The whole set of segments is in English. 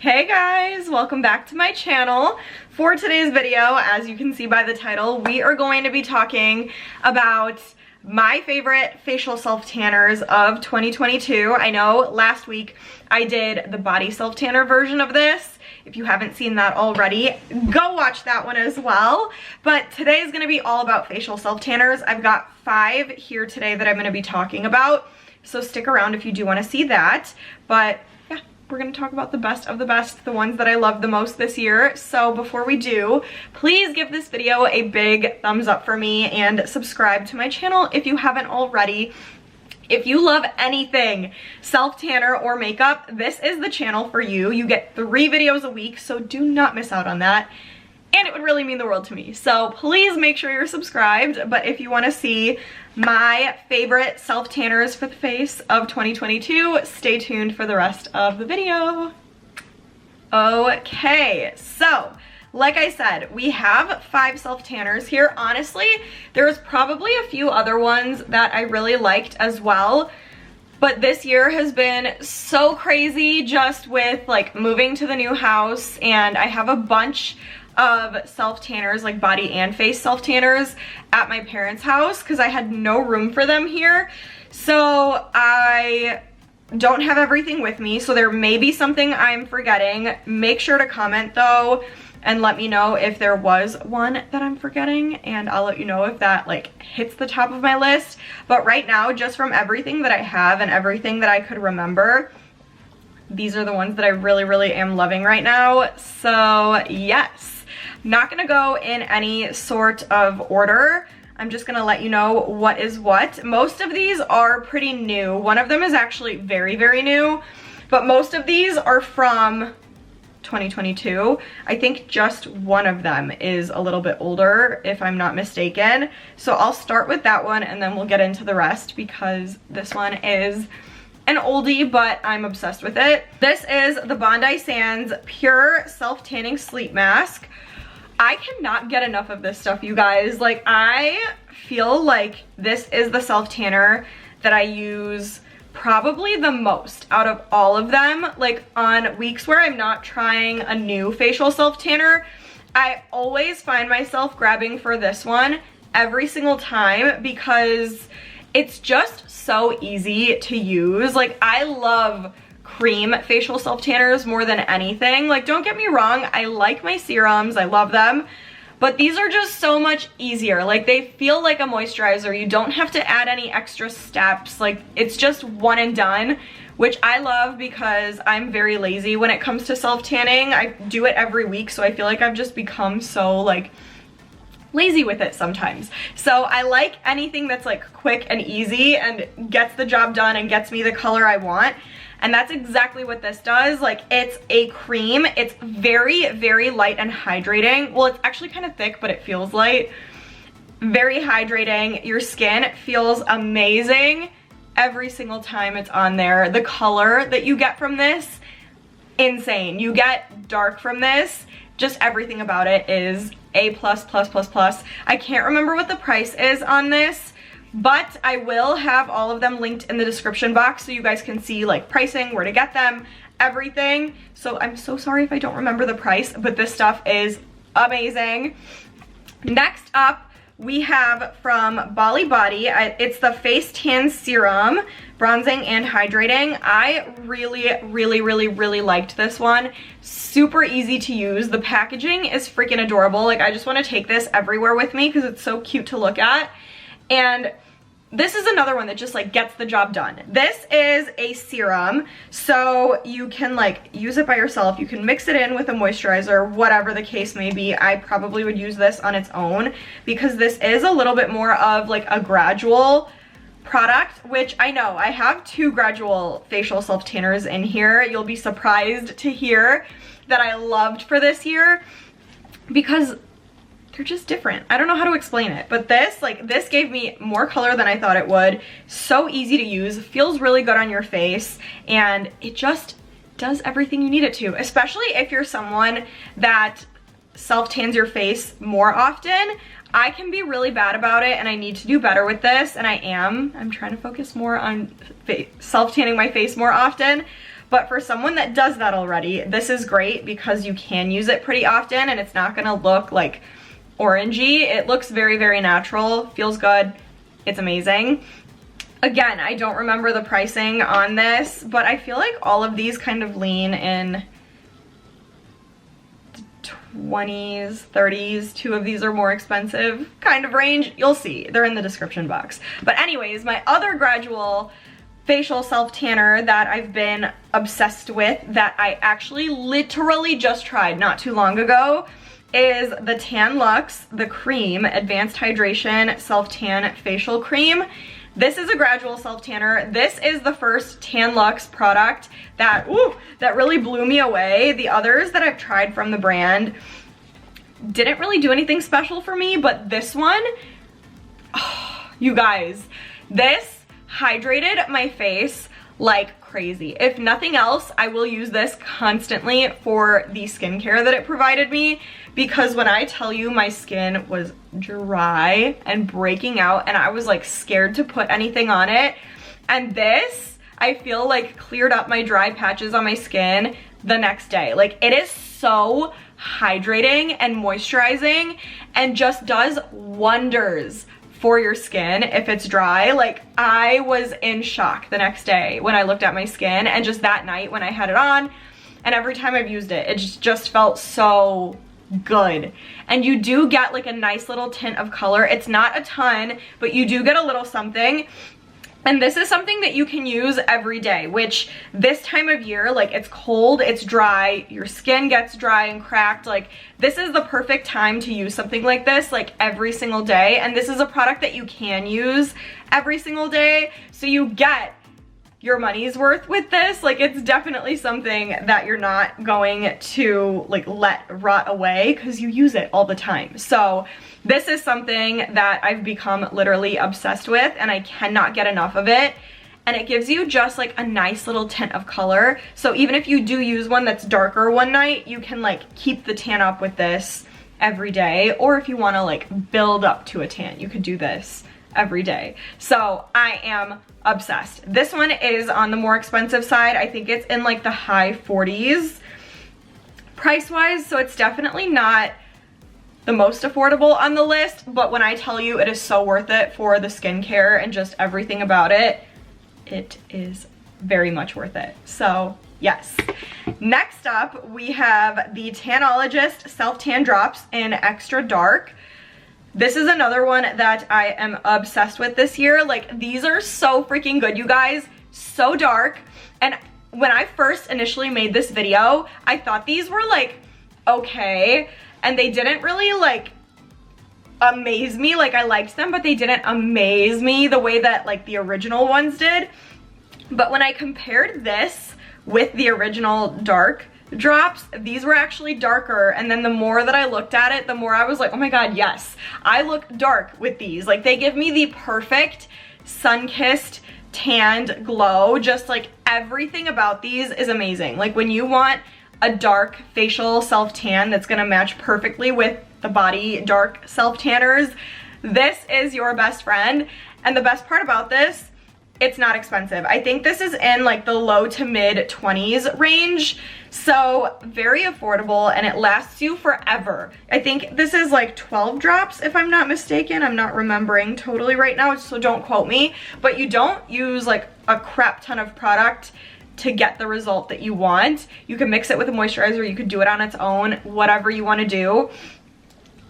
Hey guys, welcome back to my channel. For today's video, as you can see by the title, we are going to be talking about my favorite facial self-tanners of 2022. I know last week I did the body self-tanner version of this. If you haven't seen that already, go watch that one as well. But today is gonna be all about facial self-tanners. I've got 5 here today that I'm gonna be talking about. So stick around if you do wanna see that. But yeah, we're gonna talk about the best of the best, the ones that I love the most this year. So before we do, please give this video a big thumbs up for me and subscribe to my channel if you haven't already. If you love anything self-tanner or makeup, this is the channel for you. You get 3 videos a week, so do not miss out on that. And it would really mean the world to me. So please make sure you're subscribed. But if you want to see my favorite self-tanners for the face of 2022, stay tuned for the rest of the video. Okay, so like I said, we have 5 self-tanners here. Honestly, there's probably a few other ones that I really liked as well. But this year has been so crazy just with like moving to the new house, and I have a bunch of self-tanners, like body and face self-tanners at my parents' house because I had no room for them here. So I don't have everything with me, so there may be something I'm forgetting. Make sure to comment though and let me know if there was one that I'm forgetting, and I'll let you know if that like hits the top of my list. But right now, just from everything that I have and everything that I could remember, these are the ones that I really am loving right now. So yes, not gonna go in any sort of order. I'm just gonna let you know what is what. Most of these are pretty new. One of them is actually very new, but most of these are from 2022. I think just one of them is a little bit older, if I'm not mistaken. So I'll start with that one and then we'll get into the rest because this one is an oldie, but I'm obsessed with it. This is the Bondi Sands Pure Self-Tanning Sleep Mask. I cannot get enough of this stuff, you guys. Like, I feel like this is the self-tanner that I use probably the most out of all of them. Like, on weeks where I'm not trying a new facial self-tanner, I always find myself grabbing for this one every single time because it's just so easy to use. Like, I love cream facial self-tanners more than anything. Like, don't get me wrong, I like my serums, I love them, but these are just so much easier. Like, they feel like a moisturizer. You don't have to add any extra steps. Like, it's just one and done, which I love because I'm very lazy when it comes to self-tanning. I do it every week, so I feel like I've just become so like lazy with it sometimes. So I like anything that's like quick and easy and gets the job done and gets me the color I want. And that's exactly what this does. Like, it's a cream. It's very light and hydrating. Well, it's actually kind of thick, but it feels light. Very hydrating. Your skin feels amazing every single time it's on there. The color that you get from this, insane. You get dark from this. Just everything about it is A++++. I can't remember what the price is on this, but I will have all of them linked in the description box so you guys can see like pricing, where to get them, everything. So I'm so sorry if I don't remember the price, but this stuff is amazing. Next up, we have from BALI Body. It's the Face Tan Serum, bronzing and hydrating. I really liked this one. Super easy to use. The packaging is freaking adorable. Like, I just want to take this everywhere with me because it's so cute to look at. And this is another one that just like gets the job done. This is a serum, so you can like use it by yourself. You can mix it in with a moisturizer, whatever the case may be. I probably would use this on its own because this is a little bit more of like a gradual product, which I know I have 2 gradual facial self-tanners in here. You'll be surprised to hear that I loved for this year because they're just different. I don't know how to explain it, but this gave me more color than I thought it would. So easy to use, feels really good on your face, and it just does everything you need it to, especially if you're someone that self-tans your face more often. I can be really bad about it and I need to do better with this, and I'm trying to focus more on self-tanning my face more often. But for someone that does that already, this is great because you can use it pretty often and it's not gonna look like orangey. It looks very, very natural, feels good, it's amazing. Again, I don't remember the pricing on this, but I feel like all of these kind of lean in 20s, 30s. Two of these are more expensive kind of range. You'll see, they're in the description box. But anyways, my other Gradual facial self tanner that I've been obsessed with, that I actually literally just tried not too long ago, is the Tanologist, the Creme Advanced Hydration Self Tan Facial Cream. This is a Gradual self tanner. This is the first Tanologist product that, that really blew me away. The others that I've tried from the brand didn't really do anything special for me, but this one, oh, you guys, this hydrated my face like crazy. If nothing else, I will use this constantly for the skincare that it provided me, because when I tell you my skin was dry and breaking out and I was like scared to put anything on it, and this, I feel like cleared up my dry patches on my skin the next day. Like, it is so hydrating and moisturizing and just does wonders for your skin if it's dry. Like, I was in shock the next day when I looked at my skin, and just that night when I had it on, and every time I've used it, it just felt so good. And you do get like a nice little tint of color. It's not a ton, but you do get a little something. And this is something that you can use every day, which this time of year, like, it's cold, it's dry, your skin gets dry and cracked. Like, this is the perfect time to use something like this, like, every single day. And this is a product that you can use every single day, so you get your money's worth with this. Like, it's definitely something that you're not going to like let rot away because you use it all the time. So this is something that I've become literally obsessed with, and I cannot get enough of it. And it gives you just like a nice little tint of color. So even if you do use one that's darker one night, you can like keep the tan up with this every day. Or if you want to like build up to a tan, you could do this every day. So I am obsessed. This one is on the more expensive side. I think it's in like the high 40s price wise, so it's definitely not the most affordable on the list, but when I tell you it is so worth it for the skincare and just everything about it, it is very much worth it. So yes. Next up, we have the Tanologist Self Tan Drops in Extra Dark. This is another one that I am obsessed with this year. Like, these are so freaking good, you guys. So dark. And when I first initially made this video, I thought these were like, okay. And they didn't really like amaze me. Like, I liked them, but they didn't amaze me the way that like the original ones did. But when I compared this with the original dark drops, these were actually darker, and then the more that I looked at it, the more I was like, oh my god, yes, I look dark with these. Like, they give me the perfect sun-kissed tanned glow. Just like everything about these is amazing. Like, when you want a dark facial self tan that's gonna match perfectly with the body dark self tanners, this is your best friend. And the best part about this, it's not expensive. I think this is in like the low to mid 20s range, so very affordable, and it lasts you forever. I think this is like 12 drops if I'm not mistaken. I'm not remembering totally right now, so don't quote me, but you don't use like a crap ton of product to get the result that you want. You can mix it with a moisturizer, you could do it on its own, whatever you want to do.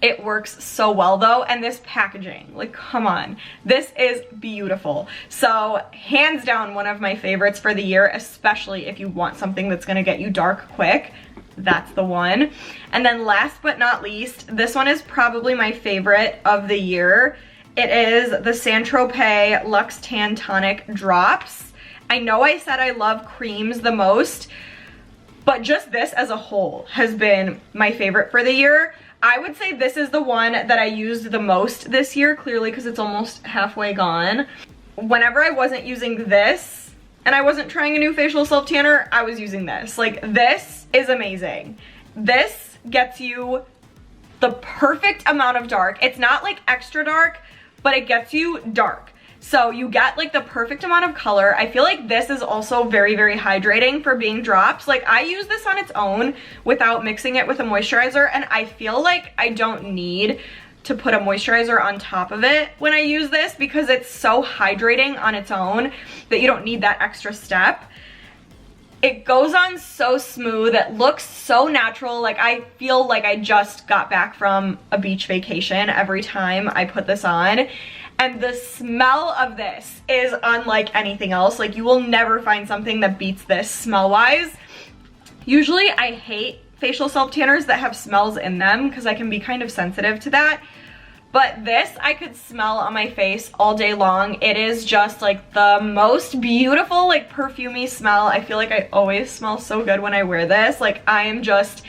It works so well though, and this packaging, like, come on, this is beautiful. So hands down one of my favorites for the year, especially if you want something that's gonna get you dark quick. That's the one. And then last but not least, this one is probably my favorite of the year. It is the ST.TROPEZ Luxe Tan Tonic Drops. I know I said I love creams the most, but just this as a whole has been my favorite for the year. I would say this is the one that I used the most this year, clearly because it's almost halfway gone. Whenever I wasn't using this and I wasn't trying a new facial self tanner, I was using this. Like, this is amazing. This gets you the perfect amount of dark. It's not like extra dark, but it gets you dark. So you get like the perfect amount of color. I feel like this is also very, very hydrating for being drops. Like I use this on its own without mixing it with a moisturizer, and I feel like I don't need to put a moisturizer on top of it when I use this because it's so hydrating on its own that you don't need that extra step. It goes on so smooth, it looks so natural. Like I feel like I just got back from a beach vacation every time I put this on. And the smell of this is unlike anything else. Like you will never find something that beats this smell-wise. Usually I hate facial self-tanners that have smells in them because I can be kind of sensitive to that. But this I could smell on my face all day long. It is just like the most beautiful, like perfumey smell. I feel like I always smell so good when I wear this. Like I am just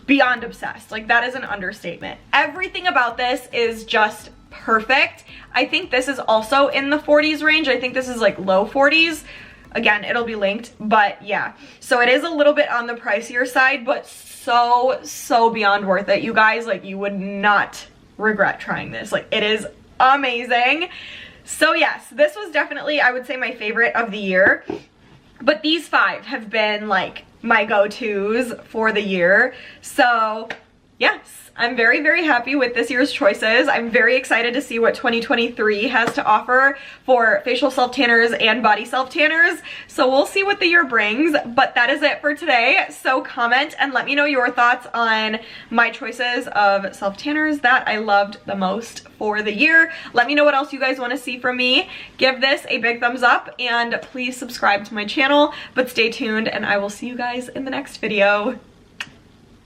beyond obsessed. Like that is an understatement. Everything about this is just perfect. I think this is also in the 40s range. I think this is like low 40s. Again, it'll be linked, but yeah. So it is a little bit on the pricier side, but so beyond worth it. You guys, like you would not regret trying this. Like it is amazing. So yes, this was definitely, I would say, my favorite of the year. But these 5 have been like my go-tos for the year. So yes, I'm very, very happy with this year's choices. I'm very excited to see what 2023 has to offer for facial self-tanners and body self-tanners. So we'll see what the year brings, but that is it for today. So comment and let me know your thoughts on my choices of self-tanners that I loved the most for the year. Let me know what else you guys want to see from me. Give this a big thumbs up and please subscribe to my channel, but stay tuned and I will see you guys in the next video.